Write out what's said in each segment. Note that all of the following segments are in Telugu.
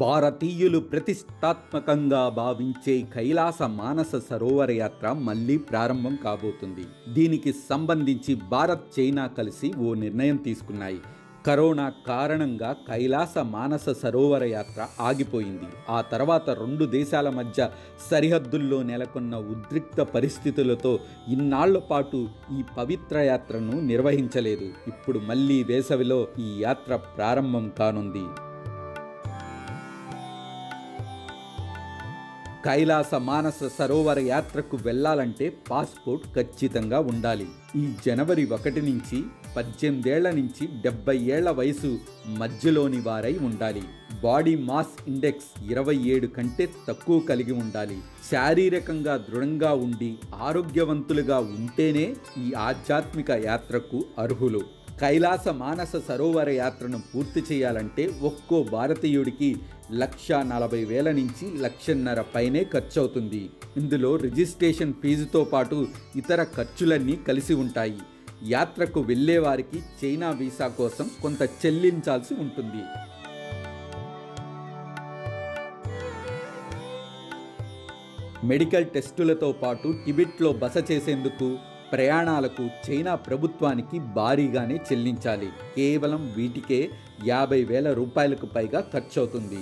భారతీయులు ప్రతిష్టాత్మకంగా భావించే కైలాస మానస సరోవర యాత్ర మళ్లీ ప్రారంభం కాబోతుంది. దీనికి సంబంధించి భారత్, చైనా కలిసి ఓ నిర్ణయం తీసుకున్నాయి. కరోనా కారణంగా కైలాస మానస సరోవర యాత్ర ఆగిపోయింది. ఆ తర్వాత రెండు దేశాల మధ్య సరిహద్దుల్లో నెలకొన్న ఉద్రిక్త పరిస్థితులతో ఇన్నాళ్ల పాటు ఈ పవిత్ర యాత్రను నిర్వహించలేదు. ఇప్పుడు మళ్లీ వేసవిలో ఈ యాత్ర ప్రారంభం కానుంది. కైలాస మానస సరోవర యాత్రకు వెళ్లాలంటే పాస్పోర్ట్ ఖచ్చితంగా ఉండాలి. ఈ జనవరి 1 నుంచి 18 ఏళ్ల నుంచి 70 ఏళ్ల వయసు మధ్యలోని వారై ఉండాలి. బాడీ మాస్ ఇండెక్స్ 27 కంటే తక్కువ కలిగి ఉండాలి. శారీరకంగా దృఢంగా ఉండి ఆరోగ్యవంతులుగా ఉంటేనే ఈ ఆధ్యాత్మిక యాత్రకు అర్హులు. కైలాస మానస సరోవర యాత్రను పూర్తి చేయాలంటే ఒక్కో భారతీయుడికి 1,40,000 నుంచి 1,50,000 పైనే ఖర్చు అవుతుంది. ఇందులో రిజిస్ట్రేషన్ ఫీజుతో పాటు ఇతర ఖర్చులన్నీ కలిసి ఉంటాయి. యాత్రకు వెళ్లే వారికి చైనా వీసా కోసం కొంత చెల్లించాల్సి ఉంటుంది. మెడికల్ టెస్టులతో పాటు టిబెట్లో బస చేసేందుకు, ప్రయాణాలకు చైనా ప్రభుత్వానికి భారీగానే చెల్లించాలి. కేవలం వీటికే 50,000 రూపాయలకు పైగా ఖర్చవుతుంది.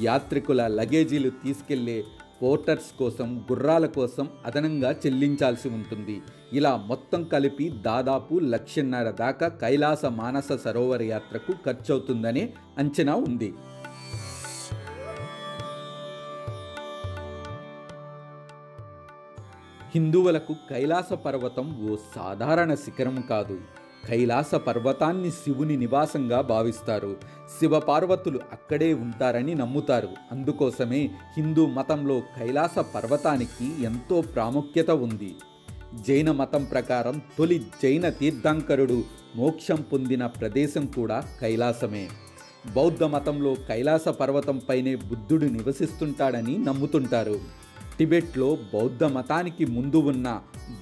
యాత్రికుల లగేజీలు తీసుకెళ్లే పోర్టర్స్ కోసం, గుర్రాల కోసం అదనంగా చెల్లించాల్సి ఉంటుంది. ఇలా మొత్తం కలిపి దాదాపు 1,50,000 దాకా కైలాస మానస సరోవర యాత్రకు ఖర్చవుతుందనే అంచనా ఉంది. హిందువులకు కైలాస పర్వతం ఓ సాధారణ శిఖరం కాదు. కైలాస పర్వతాన్ని శివుని నివాసంగా భావిస్తారు. శివపార్వతులు అక్కడే ఉంటారని నమ్ముతారు. అందుకోసమే హిందూ మతంలో కైలాస పర్వతానికి ఎంతో ప్రాముఖ్యత ఉంది. జైన మతం ప్రకారం తొలి జైన తీర్థంకరుడు మోక్షం పొందిన ప్రదేశం కూడా కైలాసమే. బౌద్ధ మతంలో కైలాస పర్వతంపైనే బుద్ధుడు నివసిస్తుంటాడని నమ్ముతుంటారు. టిబెట్లో బౌద్ధ మతానికి ముందు ఉన్న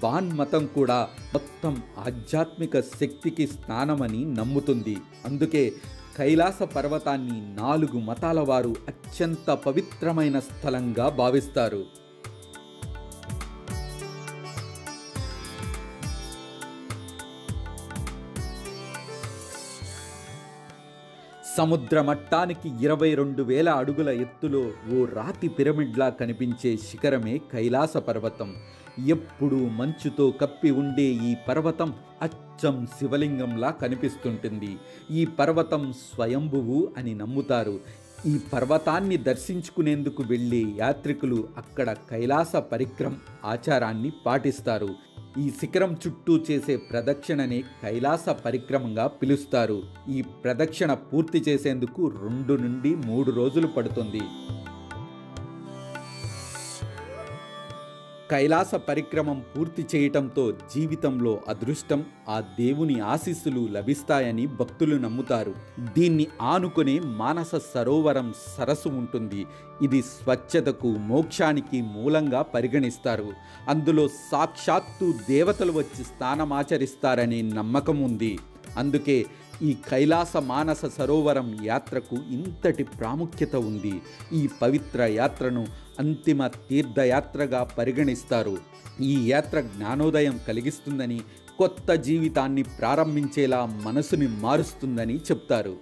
బాన్ మతం కూడా మొత్తం ఆధ్యాత్మిక శక్తికి స్థానమని నమ్ముతుంది. అందుకే కైలాస పర్వతాన్ని 4 మతాల వారు అత్యంత పవిత్రమైన స్థలంగా భావిస్తారు. సముద్ర మట్టానికి 22,000 అడుగుల ఎత్తులో ఓ రాతి పిరమిడ్లా కనిపించే శిఖరమే కైలాస పర్వతం. ఎప్పుడూ మంచుతో కప్పి ఉండే ఈ పర్వతం అచ్చం శివలింగంలా కనిపిస్తుంటుంది. ఈ పర్వతం స్వయంభువు అని నమ్ముతారు. ఈ పర్వతాన్ని దర్శించుకునేందుకు వెళ్ళే యాత్రికులు అక్కడ కైలాస పరిక్రమ ఆచారాన్ని పాటిస్తారు. ఈ శిఖరం చుట్టూ చేసే ప్రదక్షిణనే కైలాస పరిక్రమంగా పిలుస్తారు. ఈ ప్రదక్షిణ పూర్తి చేసేందుకు 2 నుండి 3 రోజులు పడుతుంది. కైలాస పరిక్రమం పూర్తి చేయటంతో జీవితంలో అదృష్టం, ఆ దేవుని ఆశీస్సులు లభిస్తాయని భక్తులు నమ్ముతారు. దీన్ని ఆనుకునే మానస సరోవరం సరస్సు ఉంటుంది. ఇది స్వచ్ఛతకు, మోక్షానికి మూలంగా పరిగణిస్తారు. అందులో సాక్షాత్తు దేవతలు వచ్చి స్నానమాచరిస్తారనే నమ్మకం ఉంది. అందుకే ఈ కైలాస మానస సరోవరం యాత్రకు ఇంతటి ప్రాముఖ్యత ఉంది. ఈ పవిత్ర యాత్రను అంతిమ తీర్థయాత్రగా పరిగణిస్తారు. ఈ యాత్ర జ్ఞానోదయం కలిగిస్తుందని, కొత్త జీవితాన్ని ప్రారంభించేలా మనసుని మారుస్తుందని చెప్తారు.